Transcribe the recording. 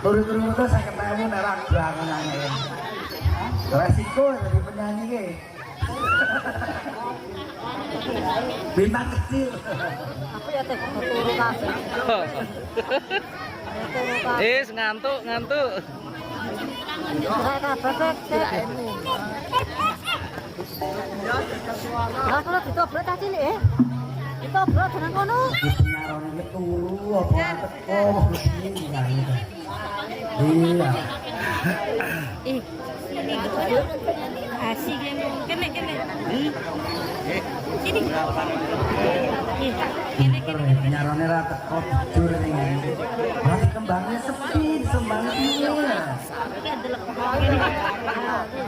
Turun-turun itu saya ketemu nerang bangun angin. Resiko jadi penyanyi ke. Bintang kecil. Aku ya teh turu kabeh. Ngantuk, ngantuk. Saya kabeh teh ini. Lah kalau ditobrak tadi nih, ditobrak dengan kono. Penyaron iki turu apa teko begini kan. Iya. Asik yang kene. Sini. Penyarone ra teko jujur ning ngene. Berarti kembangnya sepi, sembang piye. Iki ndelok